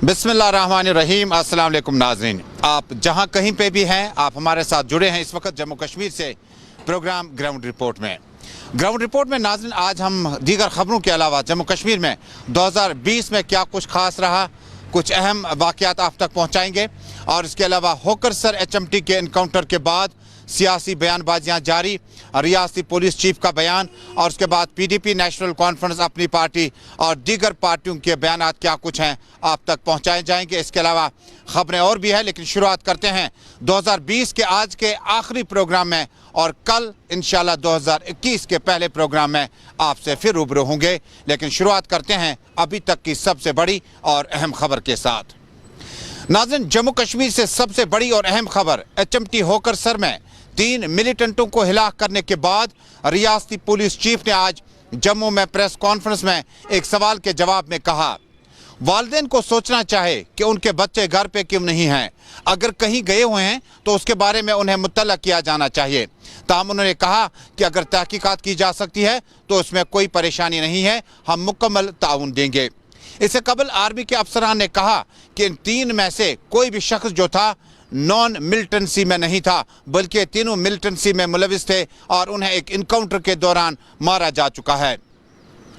बिस्मिल्लाहिर्रहमानिर्रहीम। अस्सलाम वालेकुम नाज़रीन, आप जहां कहीं पे भी हैं, आप हमारे साथ जुड़े हैं इस वक्त जम्मू कश्मीर से प्रोग्राम ग्राउंड रिपोर्ट में। ग्राउंड रिपोर्ट में नाज़रीन आज हम दीगर ख़बरों के अलावा जम्मू कश्मीर में 2020 में क्या कुछ खास रहा, कुछ अहम वाक़यात आप तक पहुँचाएँगे और इसके अलावा होकरसर HMT के इनकाउंटर के बाद सियासी बयानबाजियाँ जारी, रियासती पुलिस चीफ का बयान और उसके बाद PDP नेशनल कॉन्फ्रेंस अपनी पार्टी और दीगर पार्टियों के बयानात क्या कुछ हैं आप तक पहुंचाए जाएंगे। इसके अलावा खबरें और भी हैं, लेकिन शुरुआत करते हैं 2020 के आज के आखिरी प्रोग्राम में और कल इंशाल्लाह 2021 के पहले प्रोग्राम में आपसे फिर रूबरू होंगे। लेकिन शुरुआत करते हैं अभी तक की सबसे बड़ी और अहम खबर के साथ। नाज़रीन, जम्मू कश्मीर से सबसे बड़ी और अहम खबर HMT होकरसर में 3 मिलिटेंटों को हिलाक करने के बाद रियासती पुलिस चीफ ने आज जम्मू में प्रेस कॉन्फ्रेंस में एक सवाल के जवाब में कहा, वालिदैन को सोचना चाहे कि उनके बच्चे घर पे क्यों नहीं हैं। अगर कहीं गए हुए हैं तो उसके बारे में उन्हें मुत्तला किया जाना चाहिए। ताहम उन्होंने कहा कि अगर तहकीकात की जा सकती है तो उसमें कोई परेशानी नहीं है, हम मुकम्मल ताउन देंगे। इससे कबल आर्मी के अफसरान ने कहा कि इन 3 में से कोई भी शख्स जो था नॉन मिलिटेंसी में नहीं था, बल्कि तीनों मिलिटेंसी में मुलविस थे और उन्हें एक इनकाउंटर के दौरान मारा जा चुका है।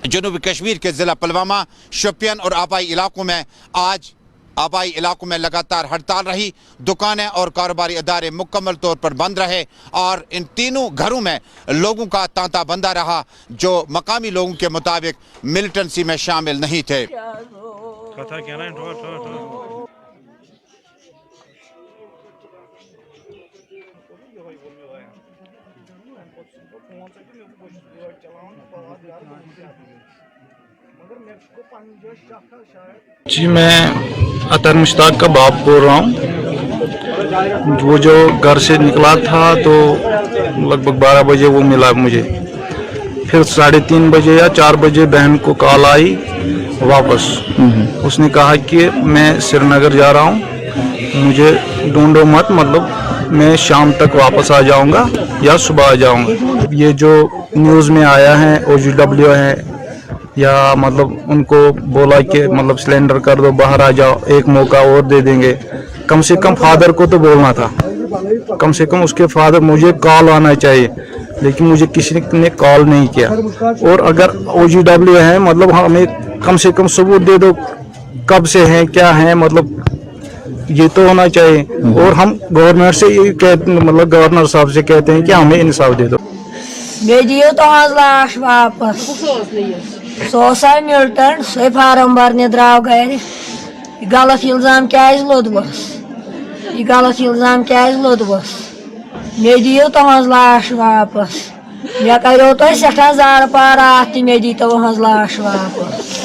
जनूबी कश्मीर के ज़िला पुलवामा, शोपियान और आबाई इलाकों में आज आबाई इलाकों में लगातार हड़ताल रही। दुकानें और कारोबारी अदारे मुकम्मल तौर पर बंद रहे और इन तीनों घरों में लोगों का तांता बंदा रहा जो मकामी लोगों के मुताबिक मिलिटेंसी में शामिल नहीं थे। जी, मैं अतर मुश्ताक का बाप बोल रहा हूँ। वो जो घर से निकला था तो लगभग 12 बजे वो मिला मुझे। फिर 3:30 बजे या 4 बजे बहन को कॉल आई वापस। उसने कहा कि मैं श्रीनगर जा रहा हूँ, मुझे ढूंढो मत, मतलब मैं शाम तक वापस आ जाऊँगा या सुबह आ जाऊँगा। ये जो न्यूज़ में आया है OGW है या मतलब उनको बोला कि मतलब सिलेंडर कर दो, बाहर आ जाओ, एक मौका और दे देंगे। कम से कम फादर को तो बोलना था, कम से कम उसके फादर, मुझे कॉल आना चाहिए, लेकिन मुझे किसी ने कॉल नहीं किया। और अगर OGW है मतलब हमें कम से कम सबूत दे दो, कब से हैं, क्या है, मतलब ये तो होना चाहिए। और हम गवर्नमेंट से ये कहते, मतलब गवर्नर साहब से कहते हैं कि हमें इंसाफ दे दो। लाश वापस सोसा मिलिटेंट सो फार्म भरने द्राव गर। गलत इल्जाम क्या लोदबस, यह गलत इल्जाम क्या लोदबस। मे दियो तुहज लाश वापस। मे करो तुह सठा जार पार अत मे दी तुहज लाश वापस।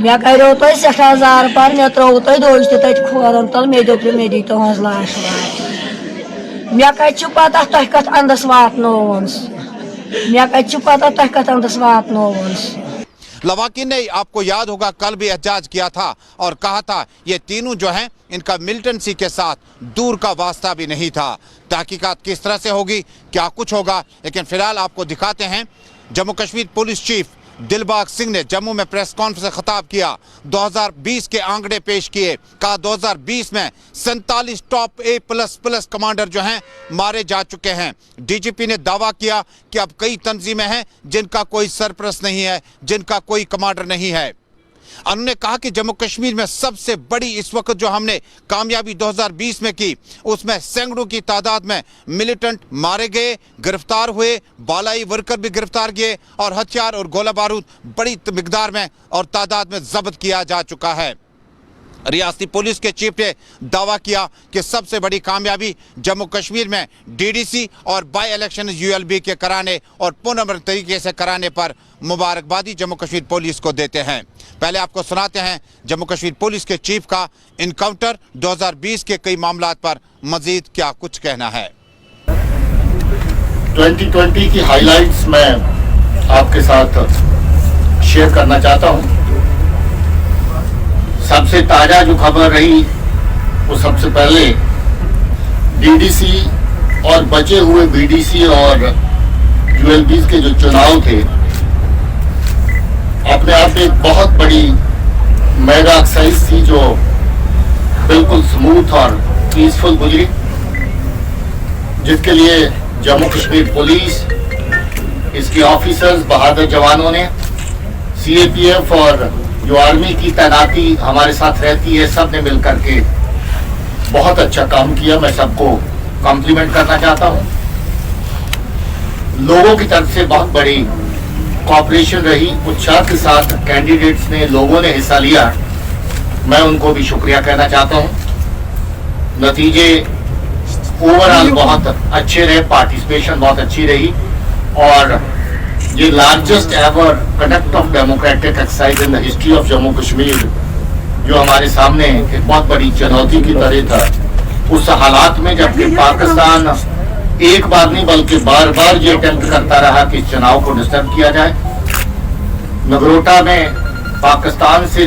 मे करो तुह सठा जार पार, मे त्रो तुह दोज तत खोरन तल, मे दोप मे दी तुहज लाश वापस। मे कत पता तुह कत अंदस वातनोवन, मे कत पता तुह कत अंदस वातनोवन। लवाकिन ने, आपको याद होगा, कल भी एहतजाज किया था और कहा था ये तीनों जो हैं इनका मिलिटेंसी के साथ दूर का वास्ता भी नहीं था। तहकीकात किस तरह से होगी, क्या कुछ होगा, लेकिन फिलहाल आपको दिखाते हैं जम्मू कश्मीर पुलिस चीफ दिलबाग सिंह ने जम्मू में प्रेस कॉन्फ्रेंस से खिताब किया। 2020 के आंकड़े पेश किए। कहा 2020 में 47 टॉप A++ कमांडर जो हैं मारे जा चुके हैं। DGP ने दावा किया कि अब कई तंजीमें हैं जिनका कोई सरपरस्त नहीं है, जिनका कोई कमांडर नहीं है। उन्होंने कहा कि जम्मू कश्मीर में सबसे बड़ी इस वक्त जो हमने कामयाबी 2020 में की, उसमें सैकड़ों की तादाद में मिलिटेंट मारे गए, गिरफ्तार हुए, बालाई वर्कर भी गिरफ्तार किए और हथियार और गोला बारूद बड़ी मिकदार में और तादाद में जब्त किया जा चुका है। रियासती पुलिस के चीफ ने दावा किया कि सबसे बड़ी कामयाबी जम्मू कश्मीर में DDC और बाई इलेक्शन ULB के कराने और पुनर्मन तरीके से कराने पर मुबारकबादी जम्मू कश्मीर पुलिस को देते हैं। पहले आपको सुनाते हैं जम्मू कश्मीर पुलिस के चीफ का इनकाउंटर 2020 के कई मामलात पर मजीद क्या कुछ कहना है। 2020 की हाइलाइट्स मैं आपके साथ शेयर करना चाहता हूं। सबसे ताज़ा जो खबर रही वो सबसे पहले DDC और बचे हुए BDC और ULBs के जो चुनाव थे, अपने आप में एक बहुत बड़ी मेगा एक्सरसाइज थी जो स्मूथ और पीसफुल गुजरी, जिसके लिए जम्मू कश्मीर पुलिस, इसके ऑफिसर्स, बहादुर जवानों ने, सीएपीएफ और जो आर्मी की तैनाती हमारे साथ रहती है, सब ने मिलकर के बहुत अच्छा काम किया। मैं सबको कॉम्प्लीमेंट करना चाहता हूँ। लोगों की तरफ से बहुत बड़ी कोऑपरेशन रही, उत्साह के साथ कैंडिडेट्स ने, लोगों ने हिस्सा लिया। मैं उनको भी शुक्रिया कहना चाहता हूँ। नतीजे ओवरऑल बहुत अच्छे रहे, पार्टिसिपेशन बहुत अच्छी रही और ये largest ever conduct of democratic exercise in the history of Jammu Kashmir, जो हमारे सामने एक बहुत बड़ी चुनौती की तरह था, उस हालात में जबकि पाकिस्तान एक बार नहीं बल्कि बार बार ये अटेम्प्ट करता रहा कि इस चुनाव को डिस्टर्ब किया जाए। नगरोटा में पाकिस्तान से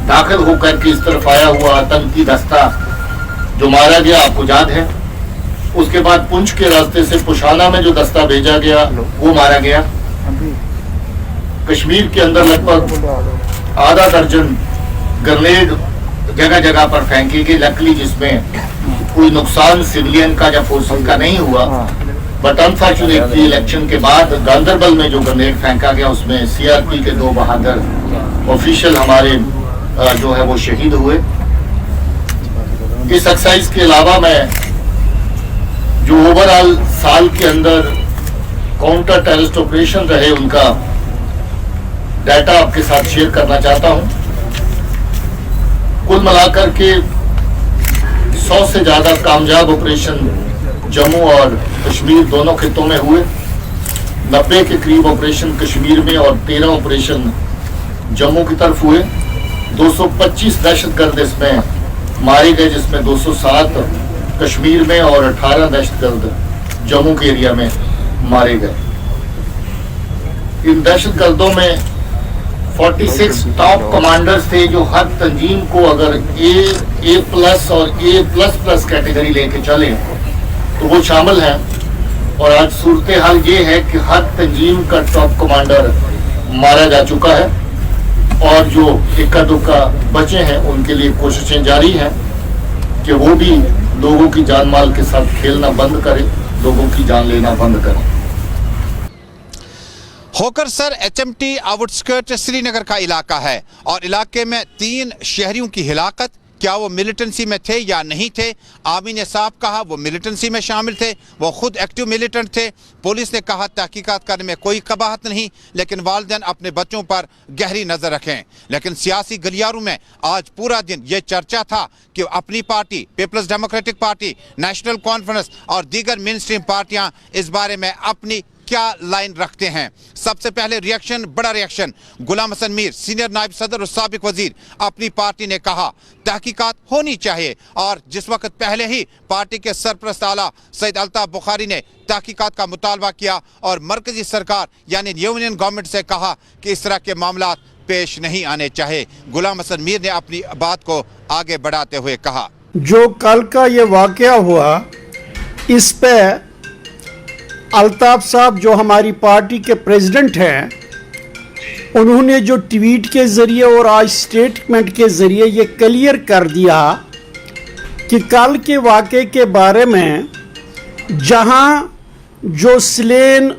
दाखिल होकर के इस तरफ आया हुआ आतंकी दस्ता जो मारा गया, आपको याद है। उसके बाद पुंछ के रास्ते से पुशाना में जो दस्ता भेजा गया वो मारा गया। कश्मीर के अंदर लगभग आधा दर्जन ग्रेनेड जगह जगह पर फेंकी गई, लकली जिसमें कोई नुकसान सिविलियन का या फोर्सेस का नहीं हुआ। बट अनफॉर्चुनेटली इलेक्शन के बाद गांधरबल में जो ग्रेनेड फेंका गया उसमें सीआरपी के 2 बहादुर ऑफिशियल हमारे जो है वो शहीद हुए। इस एक्सरसाइज के अलावा मैं जो ओवरऑल साल के अंदर काउंटर टेररिस्ट ऑपरेशन रहे उनका डाटा आपके साथ शेयर करना चाहता हूं। कुल मिलाकर के 100 से ज्यादा कामयाब ऑपरेशन जम्मू और कश्मीर दोनों खित्तों में हुए। 90 के करीब ऑपरेशन कश्मीर में और 13 ऑपरेशन जम्मू की तरफ हुए। 225 दहशतगर्द इसमें मारे गए, जिसमें 207 कश्मीर में और 18 दहशतगर्द जम्मू के एरिया में मारे गए। इन दहशतगर्दों में 46 टॉप कमांडर्स थे जो हर तंजीम को अगर A+ और A++ कैटेगरी लेके चले तो वो शामिल हैं। और आज सूरत हाल ये है कि हर तंजीम का टॉप कमांडर मारा जा चुका है और जो इक्का दुक्का बचे हैं उनके लिए कोशिशें जारी हैं कि वो भी लोगों की जान माल के साथ खेलना बंद करें, लोगों की जान लेना बंद करें। होकर सर एचएमटी आउटस्कर्ट श्रीनगर का इलाका है और इलाके में 3 शहरियों की हिलाकत। क्या वो मिलिटेंसी में थे या नहीं थे? आर्मी ने साफ कहा वो मिलिटेंसी में शामिल थे, वो खुद एक्टिव मिलिटेंट थे। पुलिस ने कहा तहकीकात करने में कोई कबाहत नहीं, लेकिन वालिदैन अपने बच्चों पर गहरी नजर रखें। लेकिन सियासी गलियारों में आज पूरा दिन ये चर्चा था कि अपनी party Peoples Democratic Party, National Conference और दीगर मेन स्ट्रीम पार्टियां इस बारे में अपनी क्या लाइन रखते हैं। सबसे पहले रिएक्शन, बड़ा रिएक्शन, गुलाम हसन मीर सीनियर नायब सदर और साबिक वजीर, अपनी पार्टी ने कहा तहकीकात होनी चाहिए। और जिस वक्त पहले ही पार्टी के सरपरस्त आला सईद अल्ताफ बुखारी ने तहकीकात का मुतालबा किया और मरकजी सरकार यानी यूनियन गवर्नमेंट से कहा कि इस तरह के मामला पेश नहीं आने चाहिए। गुलाम हसन मीर ने अपनी बात को आगे बढ़ाते हुए कहा, जो कल का ये वाकया हुआ इस पे अल्ताफ साहब जो हमारी पार्टी के प्रेसिडेंट हैं, उन्होंने जो ट्वीट के ज़रिए और आज स्टेटमेंट के ज़रिए ये क्लियर कर दिया कि कल के वाक़े के बारे में जहां जो स्लेन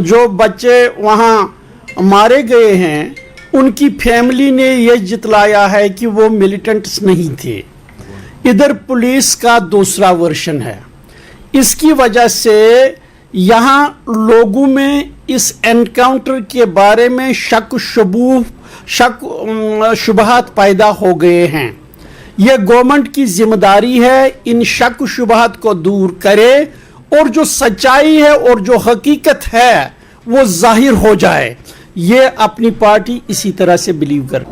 जो बच्चे वहां मारे गए हैं उनकी फैमिली ने ये जितलाया है कि वो मिलिटेंट्स नहीं थे। इधर पुलिस का दूसरा वर्शन है। इसकी वजह से यहाँ लोगों में इस एनकाउंटर के बारे में शक शुबहात पैदा हो गए हैं। यह गवर्नमेंट की जिम्मेदारी है इन शक शुबहात को दूर करे और जो सच्चाई है और जो हकीकत है वो जाहिर हो जाए। ये अपनी पार्टी इसी तरह से बिलीव कर।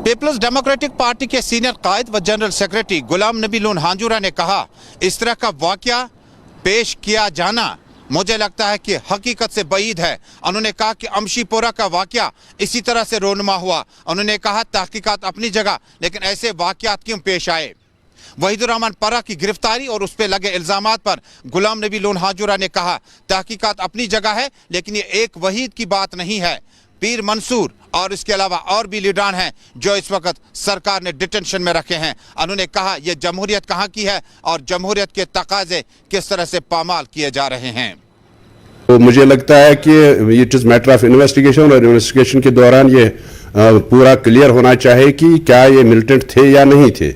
पीपल्स डेमोक्रेटिक पार्टी के सीनियर कायद व general secretary Ghulam Nabi loan हांजुरा ने कहा इस तरह का वाकया पेश किया जाना मुझे लगता है कि हकीकत से बईद है। उन्होंने कहा कि अमशीपोरा का वाकया इसी तरह से रोनुमा हुआ। उन्होंने कहा तहकीकात अपनी जगह, लेकिन ऐसे वाकयात क्यों पेश आए। वहीदुर रहमान परा की गिरफ्तारी और उस पर लगे इल्जामात पर गुलाम नबी लोन हांजुरा ने कहा तहकीकात अपनी जगह है, लेकिन ये एक वहीद की बात नहीं है। पीर मंसूर اور اس کے علاوہ اور بھی لیڈران ہیں جو اس وقت سرکار نے ڈیٹینشن میں رکھے ہیں. انہوں نے کہا یہ جمہوریت کہاں کی ہے اور جمہوریت کے تقاضے کس طرح سے پامال کیے جا رہے ہیں. تو مجھے لگتا ہے کہ it is matter of investigation, اور انویسٹیگیشن کے دوران یہ پورا کلیئر ہونا چاہیے کہ کیا یہ ملٹنٹ تھے یا نہیں تھے،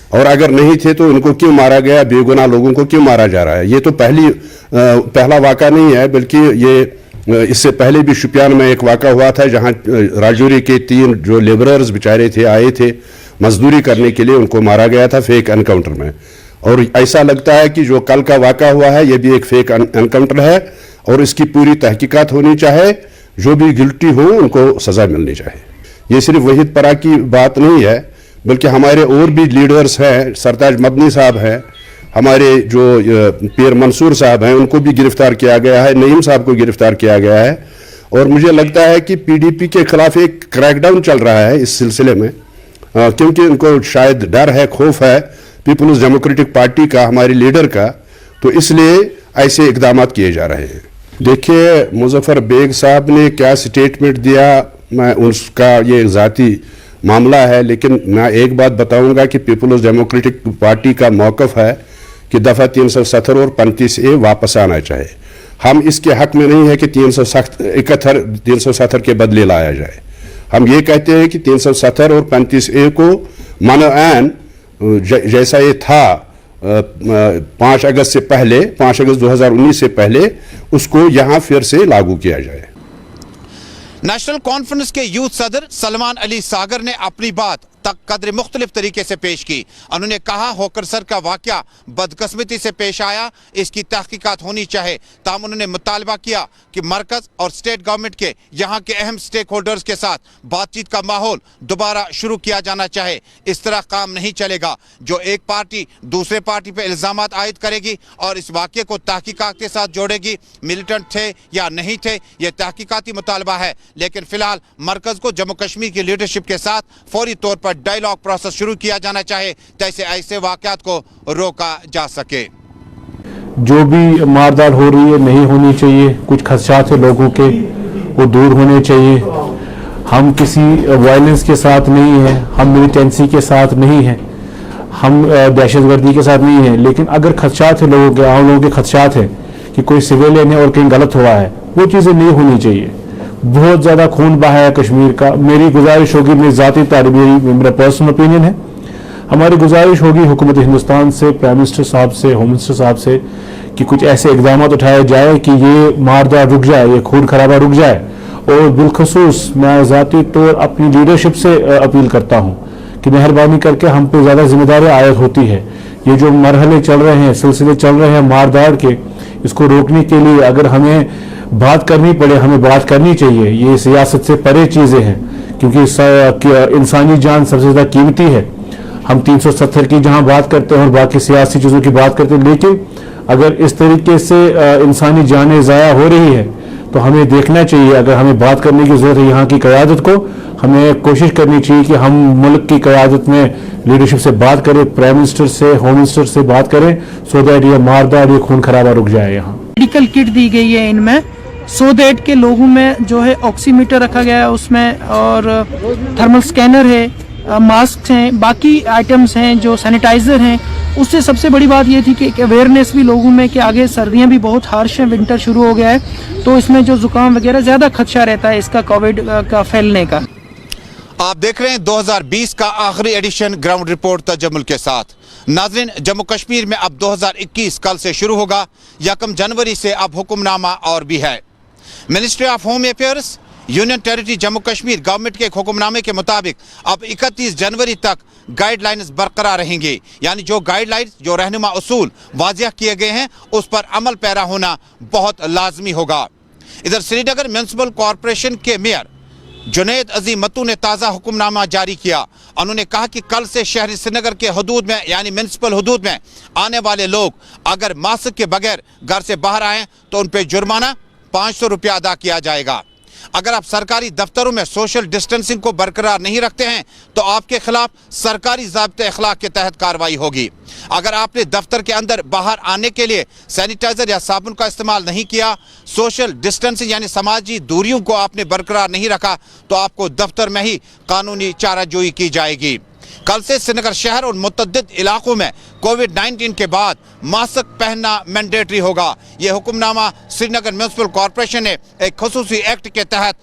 اور اگر نہیں تھے تو ان کو کیوں مارا گیا، بے گناہ لوگوں کو کیوں مارا جا رہا ہے. یہ تو پہلا واقعہ نہیں ہے، بلکہ یہ اس سے پہلے بھی شوپیان میں ایک واقعہ ہوا تھا جہاں راجوری کے 3 جو لیبررز بیچارے تھے آئے تھے مزدوری کرنے کے لیے، ان کو مارا گیا تھا فیک انکاؤنٹر میں. اور ایسا لگتا ہے کہ جو کل کا واقعہ ہوا ہے یہ بھی ایک فیک انکاؤنٹر ہے، اور اس کی پوری تحقیقات ہونی چاہے، جو بھی گلٹی ہو ان کو سزا ملنی چاہیے. یہ صرف وحید پرا کی بات نہیں ہے، بلکہ ہمارے اور بھی لیڈرز ہیں، سرتاج مدنی صاحب ہیں، ہمارے جو پیر منصور صاحب ہیں ان کو بھی گرفتار کیا گیا ہے، نعیم صاحب کو گرفتار کیا گیا ہے. اور مجھے لگتا ہے کہ پی ڈی پی کے خلاف ایک کریک ڈاؤن چل رہا ہے اس سلسلے میں، کیونکہ ان کو شاید ڈر ہے، خوف ہے پیپلز ڈیموکریٹک پارٹی کا، ہمارے لیڈر کا، تو اس لیے ایسے اقدامات کیے جا رہے ہیں. دیکھیے مظفر بیگ صاحب نے کیا سٹیٹمنٹ دیا، میں اس کا یہ ذاتی معاملہ ہے، لیکن میں ایک بات بتاؤں گا کہ پیپلز ڈیموکریٹک پارٹی کا موقف ہے کہ دفعہ 370 اور 35A واپس آنا چاہے. ہم اس کے حق میں نہیں ہے کہ 370 کے بدلے لایا جائے. ہم یہ کہتے ہیں کہ 370 اور 35A کو منع عین جیسا یہ تھا 5 اگست سے پہلے، 5 اگست 2019 سے پہلے، اس کو یہاں پھر سے لاگو کیا جائے. نیشنل کانفرنس کے یوتھ صدر سلمان علی ساگر نے اپنی بات قدر مختلف طریقے سے پیش کی. انہوں نے کہا ہوکرسر کا واقعہ بدقسمتی سے پیش آیا، اس کی تحقیقات ہونی چاہے. تاہم انہوں نے مطالبہ کیا کہ مرکز اور اسٹیٹ گورنمنٹ کے یہاں کے اہم سٹیک ہولڈرز کے ساتھ بات چیت کا ماحول دوبارہ شروع کیا جانا چاہے. اس طرح کام نہیں چلے گا. جو ایک پارٹی دوسرے پارٹی پہ الزامات عائد کرے گی اور اس واقعے کو تحقیقات کے ساتھ جوڑے گی، ملیٹنٹ تھے یا نہیں تھے، یہ تحقیقاتی مطالبہ ہے. لیکن فی الحال مرکز کو جموں کشمیر کی لیڈرشپ کے ساتھ فوری طور پر ڈائیلاگ پروسیس شروع کیا جانا چاہے تیسے ایسے واقعات کو روکا جا سکے. جو بھی ماردار ہو رہی ہے نہیں ہونی چاہیے، کچھ خدشات ہیں لوگوں کے وہ دور ہونے چاہیے. ہم کسی وائلنس کے ساتھ نہیں ہیں، ہم ملیٹنسی کے ساتھ نہیں ہیں، ہم دہشت گردی کے ساتھ نہیں ہیں. لیکن اگر خدشات ہیں لوگوں کے، عام لوگوں کے خدشات ہیں کہ کوئی سویلین ہے اور کہیں غلط ہوا ہے، وہ چیزیں نہیں ہونی چاہیے. بہت زیادہ خون بہا ہے کشمیر کا. میری گزارش ہوگی، میری ذاتی میرا پرسنل اوپینین ہے، ہماری گزارش ہوگی حکومت ہندوستان سے، پرائم منسٹر صاحب سے، ہوم منسٹر صاحب سے، کہ کچھ ایسے اقدامات اٹھائے جائے کہ یہ ماردار رک جائے، یہ خون خرابہ رک جائے. اور بالخصوص میں ذاتی طور اپنی لیڈرشپ سے اپیل کرتا ہوں کہ مہربانی کر کے ہم پہ زیادہ ذمہ داری عائد ہوتی ہے. یہ جو مرحلے چل رہے ہیں، سلسلے چل رہے ہیں ماردار کے، اس کو روکنے کے لیے اگر ہمیں بات کرنی پڑے، ہمیں بات کرنی چاہیے. یہ سیاست سے پرے چیزیں ہیں، کیونکہ انسانی جان سب سے زیادہ قیمتی ہے. ہم 370 کی جہاں بات کرتے ہیں اور باقی سیاسی چیزوں کی بات کرتے ہیں، لیکن اگر اس طریقے سے انسانی جانیں ضائع ہو رہی ہے تو ہمیں دیکھنا چاہیے. اگر ہمیں بات کرنے کی ضرورت ہے یہاں کی قیادت کو، ہمیں کوشش کرنی چاہیے کہ ہم ملک کی قیادت میں لیڈرشپ سے بات کریں، پرائم منسٹر سے، ہوم منسٹر سے بات کریں، سو دیٹ یہ ماردار، یہ خون خرابہ رک جائے. یہاں میڈیکل کٹ دی گئی ہے ان میں، سو دیٹ کے لوگوں میں جو ہے آکسی میٹر رکھا گیا ہے اس میں، اور تھرمل سکینر ہے، ماسک ہیں، باقی آئٹمز ہیں جو سینیٹائزر ہیں. اس سے سب سے بڑی بات یہ تھی کہ ایک اویئرنیس بھی لوگوں میں کہ آگے سردیاں بھی بہت ہارش ہیں، ونٹر شروع ہو گیا ہے، تو اس میں جو زکام وغیرہ زیادہ خدشہ رہتا ہے اس کا کووڈ کا پھیلنے کا. آپ دیکھ رہے ہیں 2020 کا آخری ایڈیشن گراؤنڈ رپورٹ تجمل کے ساتھ. ناظرین، جموں کشمیر میں اب 2021 کل سے شروع ہوگا. 1 جنوری سے اب حکم نامہ اور بھی ہے. Ministry of home affairs union territory Jammu Kashmir government کے ایک حکم نامے کے مطابق اب 31 جنوری تک گائیڈ لائنز برقرار رہیں گی. یعنی جو گائیڈ لائنز، جو رہنما اصول واضح کیے گئے ہیں اس پر عمل پیرا ہونا بہت لازمی ہوگا. ادھر سری نگر میونسپل کارپوریشن کے میئر جنید عظیم متو نے تازہ حکم نامہ جاری کیا. انہوں نے کہا کہ کل سے شہر سری نگر کے حدود میں، یعنی میونسپل حدود میں آنے والے لوگ اگر ماسک کے بغیر گھر سے باہر آئیں تو ان پہ جرمانہ 500 روپیہ ادا کیا جائے گا. अगर आप सरकारी दफ्तरों में सोशल डिस्टेंसिंग को बरकरार नहीं रखते हैं तो आपके खिलाफ सरकारी ज़ाब्ते अखलाक के तहत कार्रवाई होगी। अगर आपने दफ्तर के अंदर बाहर आने के लिए सैनिटाइजर या साबुन का इस्तेमाल नहीं किया, सोशल डिस्टेंसिंग यानी समाजी दूरियों को आपने बरकरार नहीं रखा, तो आपको दफ्तर में ही कानूनी चाराजोई की जाएगी। कल से श्रीनगर शहर और मुतअद्दिद इलाकों में कोविड-19 के बाद मास्क पहनना मैंडेटरी होगा। ये हुक्मनामा श्रीनगर म्यूनिसिपल कॉरपोरेशन ने एक खुसूसी एक्ट के तहत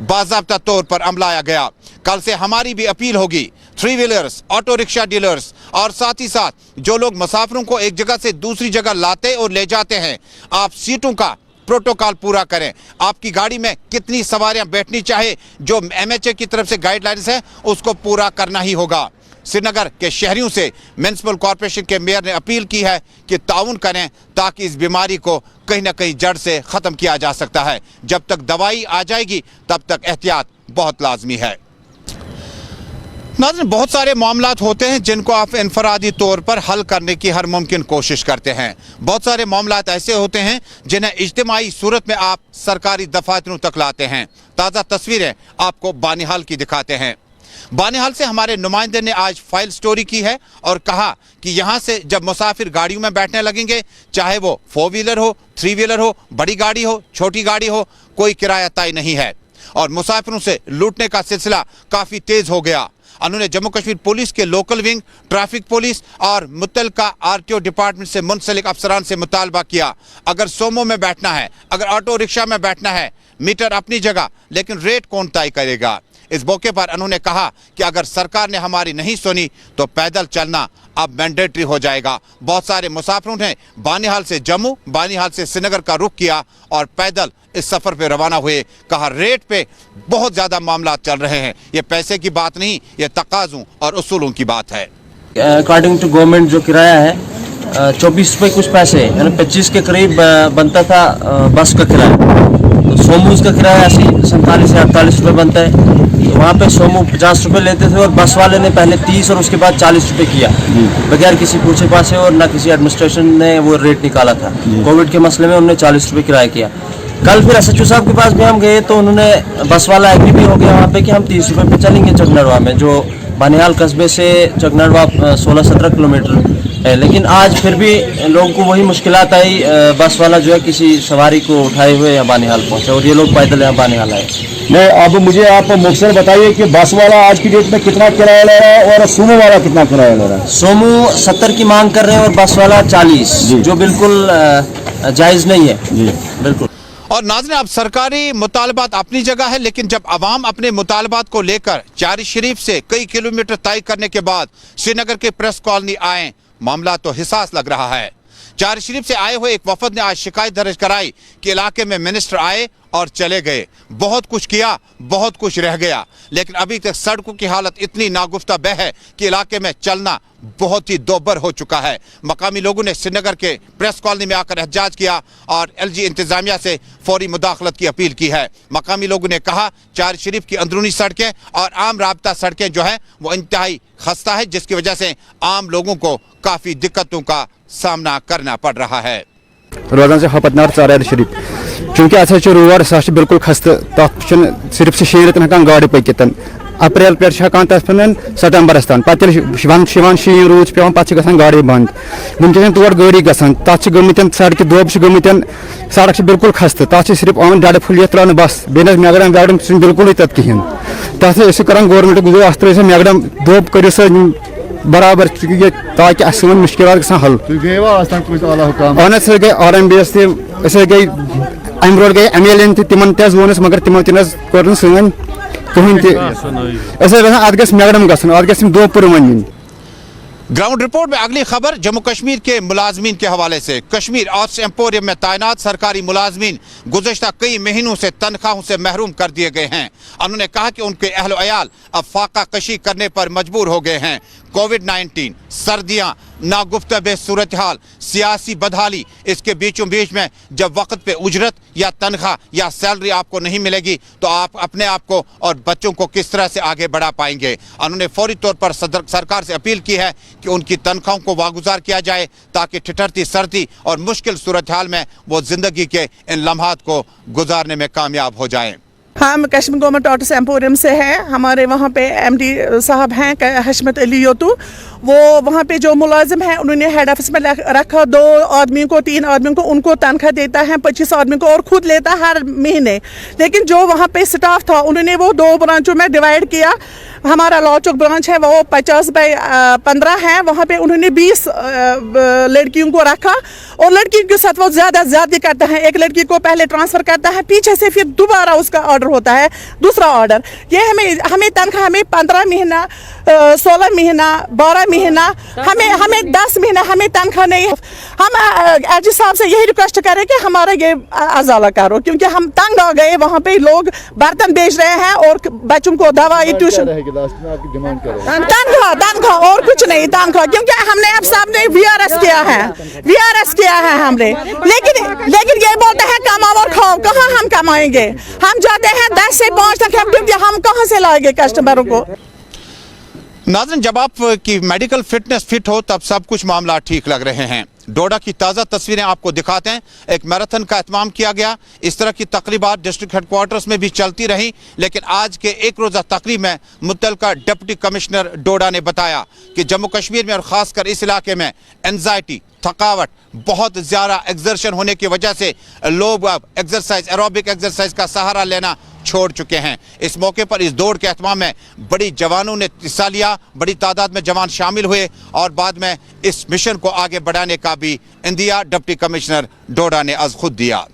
बाज़ाब्ता तौर पर अमलाया गया। कल से हमारी भी अपील होगी, 3 व्हीलर्स, ऑटो रिक्शा डीलर्स और साथ ही साथ जो लोग मुसाफिरों को एक जगह से दूसरी जगह लाते और ले जाते हैं, आप सीटों का प्रोटोकॉल पूरा करें। आपकी गाड़ी में कितनी सवारियां बैठनी चाहे, जो MHA की तरफ से गाइडलाइंस है, उसको पूरा करना ही होगा। श्रीनगर के शहरियों से म्यूनिसिपल कॉरपोरेशन के मेयर ने अपील की है कि ताउन करें ताकि इस बीमारी को कहीं ना कहीं जड़ से ख़त्म किया जा सकता है। जब तक दवाई आ जाएगी तब तक एहतियात बहुत लाजमी है। नाज़रीन, बहुत सारे मामलात होते हैं जिनको आप इनफरादी तौर पर हल करने की हर मुमकिन कोशिश करते हैं। बहुत सारे मामलात ऐसे होते हैं जिन्हें इज्तिमाई सूरत में आप सरकारी दफातरों तक लाते हैं। ताज़ा तस्वीरें आपको बानिहाल की दिखाते हैं। बानिहाल से हमारे नुमाइंदे ने आज फाइल स्टोरी की है और कहा कि यहाँ से जब मुसाफिर गाड़ियों में बैठने लगेंगे, चाहे वो 4 व्हीलर हो, 3 व्हीलर हो, बड़ी गाड़ी हो, छोटी गाड़ी हो, कोई किराया तय नहीं है और मुसाफिरों से लूटने का सिलसिला काफ़ी तेज़ हो गया। उन्होंने जम्मू कश्मीर पुलिस के लोकल विंग, ट्रैफिक पुलिस और मुतल्लिका RTO डिपार्टमेंट से मुंसलिक अफसरान से मुतालबा किया, अगर सोमो में बैठना है, अगर ऑटो रिक्शा में बैठना है, मीटर अपनी जगह, लेकिन रेट कौन तय करेगा। इस मौके पर उन्होंने कहा कि अगर सरकार ने हमारी नहीं सुनी तो पैदल चलना अब मैंडेटरी हो जाएगा। बहुत सारे मुसाफिरों ने बानिहाल से जम्मू, बानिहाल से श्रीनगर का रुख किया और पैदल इस सफ़र पे रवाना हुए। कहा रेट पे बहुत ज़्यादा मामला चल रहे हैं, ये पैसे की बात नहीं, ये तकाज़ों और उसूलों की बात है। अकॉर्डिंग टू गवर्नमेंट जो किराया है 24 रुपये कुछ पैसे यानी 25 के करीब बनता था बस का किराया। तो सोमूज का किराया 47 से 48 रुपये बनता है। तो वहाँ पे सोमू 50 रुपये लेते थे और बस वाले ने पहले 30 और उसके बाद 40 रुपये किया बगैर किसी पूछे पासे और ना किसी एडमिनिस्ट्रेशन ने वो रेट निकाला था। कोविड के मसले में उन्होंने 40 रुपये किराया किया। कल फिर SHO साहब के पास भी हम गए तो उन्होंने बस वाला एग्री भी हो गया वहाँ पे कि हम 30 रुपये पे चलेंगे चकनड़वा में, जो बानिहाल कस्बे से चकनड़वा 16-17 किलोमीटर है। लेकिन आज फिर भी लोगों को वही मुश्किलात आई, बस वाला जो है किसी सवारी को उठाए हुए यहाँ बानिहाल पहुँचे और ये लोग पैदल यहाँ बानिहाल आए। नहीं, अब मुझे आप मुख्तसर बताइए कि बस वाला आज की डेट में कितना किराया ले रहा है और सोमो वाला कितना किराया ले रहा है। सोमो 70 की मांग कर रहे हैं और बस वाला 40, जो बिल्कुल जायज़ नहीं है। बिल्कुल। और नाज़रीन, अब सरकारी मुतालबात अपनी जगह है, लेकिन जब अवाम अपने मुतालबात को लेकर चारी शरीफ से कई किलोमीटर तय करने के बाद श्रीनगर के प्रेस कॉलोनी आए, मामला तो हिसास लग रहा है। चारी शरीफ से आए हुए एक वफद ने आज शिकायत दर्ज कराई कि इलाके में मिनिस्टर आए और चले गए, बहुत कुछ किया, बहुत कुछ रह गया, लेकिन अभी तक सड़कों की हालत इतनी नागुफ्ता बह है कि इलाके में चलना बहुत ही दोबर हो चुका है। मकामी लोगों ने श्रीनगर के प्रेस कॉलोनी में आकर एहतजाज किया और LG इंतजामिया से फौरी मुदाखलत की अपील की है। मकामी लोगों ने कहा चार शरीफ की अंदरूनी सड़कें और आम राबता सड़कें जो है वो इंतहाई खस्ता है, जिसकी वजह से आम लोगों को काफ़ी दिक्कतों का सामना करना पड़ रहा है। रोजान से हपतनार चार शरीफ चूंकि अस रोड सा बिल्कुल खस्त तथ सिर्फ से 6 रेतन हकान गाड़ी पकित अप्रैल पे हकान तथ सितंबरस तान पे शीन रूद पे पे गाड़ी बंद वनकस तोड़ गाड़ी गसान तथ गमत सड़क दोब गमत सड़क बिल्कुल खस्त तथ सिर्फ आन डड़ फुलियत त्रान बस बेन मैगडम वैगडम बिल्कुल तथ कहें तथ कर गवर्नमेंट गुजो अत त्रो मैगडम दोब कर बराबर ताकि सन मुश्किल ग हल अहन सर गई RMBS गई अम रोड गई MLA तिमन वोनस मगर तिमो कोर सन कहें अत ग मैगडम गत दो पुर वन। ग्राउंड रिपोर्ट में अगली खबर जम्मू कश्मीर के मुलाजमीन के हवाले से। कश्मीर आर्ट्स एम्पोरियम में तैनात सरकारी मुलाजमीन गुज़श्ता कई महीनों से तनख्वाहों से महरूम कर दिए गए हैं। उन्होंने कहा कि उनके अहल अयाल अब फाका कशी करने पर मजबूर हो गए हैं। कोविड-19, सर्दियां, नागुफ्ता सूरत हाल, सियासी बदहाली, इसके बीचों बीच में जब वक्त पे उजरत या तनख्वाह या सैलरी आपको नहीं मिलेगी तो आप अपने आप को और बच्चों को किस तरह से आगे बढ़ा पाएंगे। उन्होंने फौरी तौर पर सरकार से अपील की है कि उनकी तनख्वाहों को वागुजार किया जाए ताकि ठिठुरती सर्दी और मुश्किल सूरत हाल में वो ज़िंदगी के इन लम्हात को गुजारने में कामयाब हो जाएं। हम कश्मीर गवर्नमेंट ऑटोस एम्पोरियम से हैं. हमारे वहाँ पे MD साहब हैं हशमत अली योतू. वो वहाँ पे जो मुलाजिम हैं उन्होंने हेड ऑफिस में रखा 2 आदमियों को 3 आदमियों को, उनको तनख्वाह देता है 25 आदमियों को और खुद लेता है हर महीने. लेकिन जो वहाँ पे स्टाफ था उन्होंने वो 2 ब्रांचों में डिवाइड किया. हमारा लॉचौक ब्रांच है वो 50/15 है. वहाँ पे उन्होंने 20 लड़कियों को रखा और लड़कियों के साथ वो ज़्यादा करता है. एक लड़की को पहले ट्रांसफ़र करता है, पीछे से फिर दोबारा उसका ऑर्डर होता है, दूसरा ऑर्डर. ये हमें तनख्वाह हमें 15 महीना 16 महीना 12 महीना हमें 10 महीना हमें तनख्वाह नहीं. हम एजी साहब से यही रिक्वेस्ट करें कि हमारा ये अजाला करो, क्योंकि हम तंग आ गए. वहाँ पे लोग बर्तन बेच रहे हैं और बच्चों को दवाई ट्यूशन तनख्वाह और कुछ नहीं तनख्वाह, क्योंकि हमने अब साहब ने VRS किया है हमने. लेकिन ये बोलते हैं कमाओ और खाओ. कहाँ हम कमाएंगे? हम जाते हैं 10 से 5 तक, क्योंकि हम कहाँ से लाएंगे कस्टमरों को. नाज़रीन, जब आप की मेडिकल फिटनेस फिट हो तब सब कुछ मामला ठीक लग रहे हैं. डोडा की ताज़ा तस्वीरें आपको दिखाते हैं. एक मैराथन का एहतमाम किया गया. इस तरह की तकरीबात डिस्ट्रिक्ट हेडक्वार्टर्स में भी चलती रही, लेकिन आज के एक रोज़ा तकरीब में मुतल्लिका डिप्टी कमिश्नर डोडा ने बताया कि जम्मू कश्मीर में और ख़ासकर इस इलाके में एंजाइटी, थकावट, बहुत ज़्यादा एक्सर्शन होने की वजह से लोग अब एरोबिक एक्सरसाइज का सहारा लेना छोड़ चुके हैं. इस मौके पर इस दौड़ के एहतमाम में बड़ी जवानों ने हिस्सा लिया. बड़ी तादाद में जवान शामिल हुए और बाद में इस मिशन को आगे बढ़ाने का भी इंदिया डिप्टी कमिश्नर डोडा ने आज खुद दिया.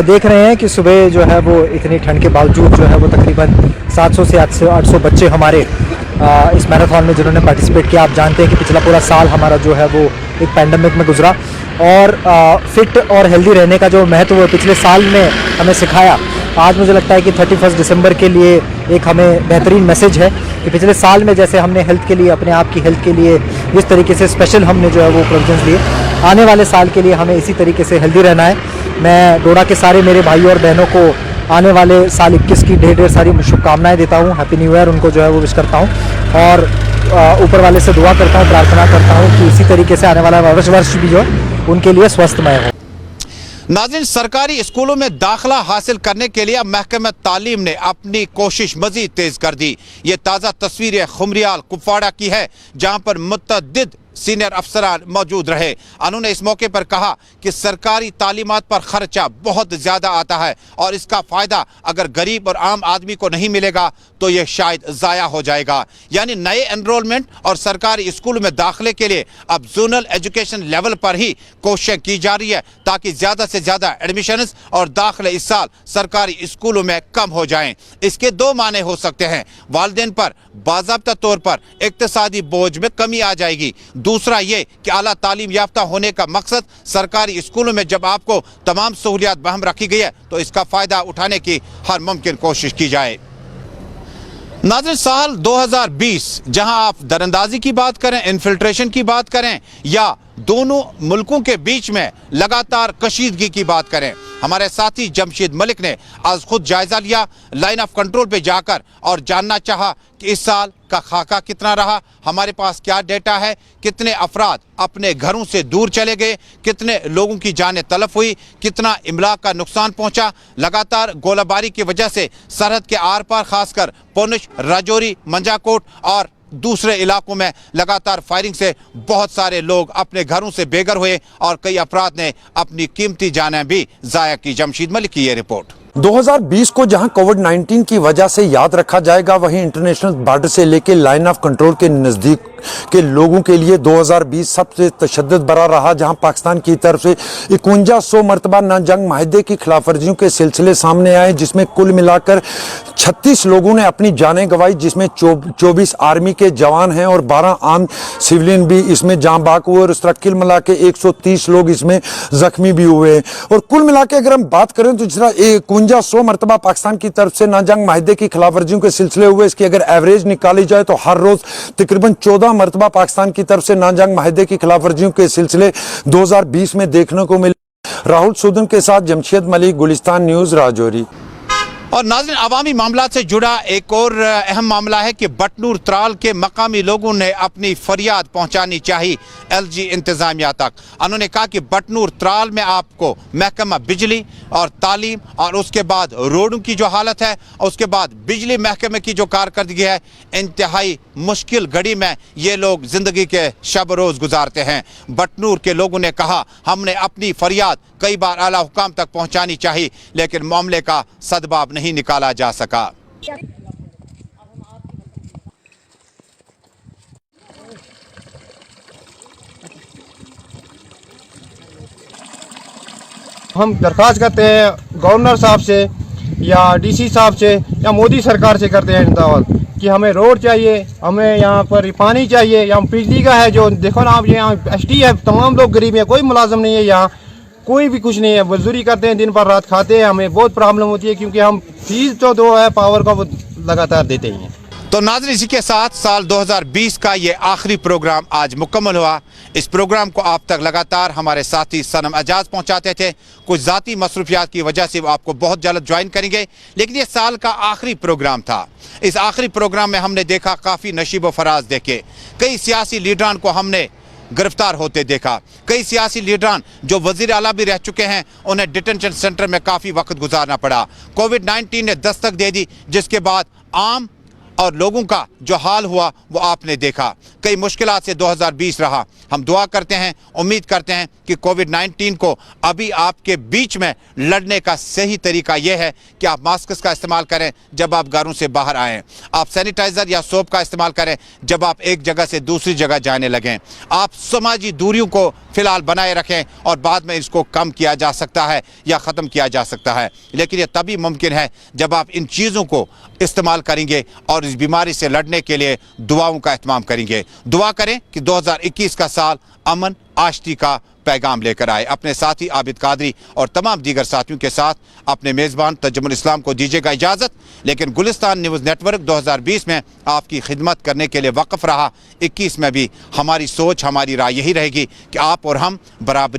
देख रहे हैं कि सुबह जो है वो इतनी ठंड के बावजूद जो है वो तकरीबन 700 से 800 बच्चे हमारे इस मैराथन में जिन्होंने पार्टिसिपेट किया. आप जानते हैं कि पिछला पूरा साल हमारा जो है वो एक पैंडमिक में गुजरा और फिट और हेल्दी रहने का जो महत्व पिछले साल में हमें सिखाया, आज मुझे लगता है कि 31 दिसंबर के लिए एक हमें बेहतरीन मैसेज है कि पिछले साल में जैसे हमने हेल्थ के लिए, अपने आप की हेल्थ के लिए जिस तरीके से स्पेशल हमने जो है वो प्रोविजंस लिए, आने वाले साल के लिए हमें इसी तरीके से हेल्दी रहना है. मैं डोडा के सारे मेरे भाइयों और बहनों को आने वाले साल 21 की ढेर सारी शुभकामनाएं देता हूं. हैप्पी न्यू ईयर उनको जो है वो विश करता हूं और ऊपर वाले से दुआ करता हूं, प्रार्थना करता हूं कि इसी तरीके से आने वाला वर्ष भी जो उनके लिए स्वस्थमय हो. नाज़रीन, सरकारी स्कूलों में दाखिला हासिल करने के लिए महकमा तालीम ने अपनी कोशिश मजीद तेज कर दी. ये ताज़ा तस्वीरें खुमरियाल कुपवाड़ा की है, जहां पर मुतअद्दिद सीनियर अफसरान मौजूद रहे. उन्होंने इस मौके पर कहा कि सरकारी तालीमात पर खर्चा बहुत ज़्यादा आता है और इसका फ़ायदा अगर गरीब और आम आदमी को नहीं मिलेगा तो ये शायद ज़ाया हो जाएगा. यानी नए एनरोलमेंट और सरकारी स्कूलों में दाखिले के लिए अब जोनल एजुकेशन लेवल पर ही कोशिश की जा रही है ताकि ज़्यादा से ज़्यादा एडमिशन्स और दाखिले इस साल सरकारी स्कूलों में कम हो जाएं. इसके 2 माने हो सकते हैं. वालिदैन पर बाज़ाब्ता तौर पर इक्तिसादी बोझ में कमी आ जाएगी. दूसरा ये कि आला तालीम याफ्ता होने का मकसद सरकारी स्कूलों में जब आपको तमाम सहूलियात बहम रखी गई है तो इसका फ़ायदा उठाने की हर मुमकिन कोशिश की जाए. नाज़रीन, साल 2020 जहां आप दरअंदाजी की बात करें, इन्फिल्ट्रेशन की बात करें या दोनों मुल्कों के बीच में लगातार कशीदगी की बात करें, हमारे साथी जमशेद मलिक ने आज खुद जायजा लिया लाइन ऑफ कंट्रोल पे जाकर और जानना चाहा कि इस साल का खाका कितना रहा, हमारे पास क्या डेटा है, कितने अफराद अपने घरों से दूर चले गए, कितने लोगों की जानें तलफ हुई, कितना इमलाक का नुकसान पहुंचा. लगातार गोलाबारी की वजह से सरहद के आर पार खासकर पुंछ, राजौरी, मंजाकोट और दूसरे इलाकों में लगातार फायरिंग से बहुत सारे लोग अपने घरों से बेघर हुए और कई अफराद ने अपनी कीमती जानें भी ज़ाया की. जमशेद मलिक की ये रिपोर्ट. 2020 को जहां कोविड-19 की वजह से याद रखा जाएगा, वहीं इंटरनेशनल बॉर्डर से लेकर लाइन ऑफ कंट्रोल के नज़दीक के लोगों के लिए 2020 सबसे तशद्दुद भरा रहा, जहां पाकिस्तान की तरफ से 5100 मरतबा ना जंग माहिदे की खिलाफ वर्जियों के सिलसिले सामने आए, जिसमें कुल मिलाकर 36 लोगों ने अपनी जानें गंवाई, जिसमें 24 आर्मी के जवान हैं और 12 आम सिविलियन भी इसमें जाँ बाक हुए और इस तरह कुल मिला के 130 लोग इसमें जख्मी भी हुए. और कुल मिला के अगर हम बात करें तो जिस तरह 5100 मरतबा पाकिस्तान की तरफ से ना जंग माहिदे की खिलाफ वर्जियों के सिलसिले हुए, इसकी अगर एवरेज निकाली जाए तो हर रोज तकरीबन 14 मरतबा पाकिस्तान की तरफ से ना जंग माहिदे की खिलाफ वर्जियों के सिलसिले 2020 में देखने को मिले. राहुल सूदन के साथ जमशेद मलिक, गुलिस्तान न्यूज, राजौरी. और नाज़रीन, अवामी मामला से जुड़ा एक और अहम मामला है कि बटनूर त्राल के मकामी लोगों ने अपनी फरियाद पहुंचानी चाहिए LG इंतजामिया तक. उन्होंने कहा कि बटनूर त्राल में आपको महकमा बिजली, اور تعلیم اور اس کے بعد روڈوں کی جو حالت ہے اور اس کے بعد بجلی محکمے کی جو کارکردگی ہے، انتہائی مشکل گھڑی میں یہ لوگ زندگی کے شب روز گزارتے ہیں۔ بٹنور کے لوگوں نے کہا ہم نے اپنی فریاد کئی بار اعلیٰ حکام تک پہنچانی چاہی لیکن معاملے کا سدباب نہیں نکالا جا سکا۔ ہم درخواست کرتے ہیں گورنر صاحب سے یا ڈی سی صاحب سے یا مودی سرکار سے کرتے ہیں سوال کہ ہمیں روڈ چاہیے، ہمیں یہاں پر پانی چاہیے، یہاں بجلی کا ہے جو دیکھو نا آپ، یہاں ایس ٹی ہے، تمام لوگ غریب ہیں، کوئی ملازم نہیں ہے، یہاں کوئی بھی کچھ نہیں ہے، مزدوری کرتے ہیں، دن پر رات کھاتے ہیں، ہمیں بہت پرابلم ہوتی ہے کیونکہ ہم فیس تو دو ہے پاور کا وہ لگاتار دیتے ہی ہیں۔ تو ناظرین، اسی کے ساتھ سال 2020 کا یہ آخری پروگرام آج مکمل ہوا۔ اس پروگرام کو آپ تک لگاتار ہمارے ساتھی صنم اعجاز پہنچاتے تھے، کچھ ذاتی مصروفیات کی وجہ سے وہ آپ کو بہت جلد جوائن کریں گے، لیکن یہ سال کا آخری پروگرام تھا۔ اس آخری پروگرام میں ہم نے دیکھا کافی نشیب و فراز دیکھے، کئی سیاسی لیڈران کو ہم نے گرفتار ہوتے دیکھا، کئی سیاسی لیڈران جو وزیر اعلیٰ بھی رہ چکے ہیں انہیں ڈیٹینشن سینٹر میں کافی وقت گزارنا پڑا۔ کووڈ-19 نے دستک دے دی جس کے بعد عام اور لوگوں کا جو حال ہوا وہ آپ نے دیکھا۔ کئی مشکلات سے 2020 رہا۔ ہم دعا کرتے ہیں، امید کرتے ہیں کہ کووڈ-19 کو ابھی آپ کے بیچ میں لڑنے کا صحیح طریقہ یہ ہے کہ آپ ماسکس کا استعمال کریں جب آپ گھروں سے باہر آئیں، آپ سینیٹائزر یا سوپ کا استعمال کریں جب آپ ایک جگہ سے دوسری جگہ جانے لگیں، آپ سماجی دوریوں کو فی الحال بنائے رکھیں اور بعد میں اس کو کم کیا جا سکتا ہے یا ختم کیا جا سکتا ہے، لیکن یہ تبھی ممکن ہے جب آپ ان چیزوں کو استعمال کریں گے اور اس بیماری سے لڑنے کے لیے دعاؤں کا اہتمام کریں گے۔ دعا کریں کہ 2021 کا سال امن آشتی کا پیغام لے کر آئے۔ اپنے ساتھی عابد قادری اور تمام دیگر ساتھیوں کے ساتھ اپنے میزبان تجمل اسلام کو دیجیے گا اجازت، لیکن گلستان نیوز نیٹ ورک 2020 میں آپ کی خدمت کرنے کے لیے وقف رہا۔ 21 میں بھی ہماری سوچ، ہماری رائے یہی رہے گی کہ آپ اور ہم برابری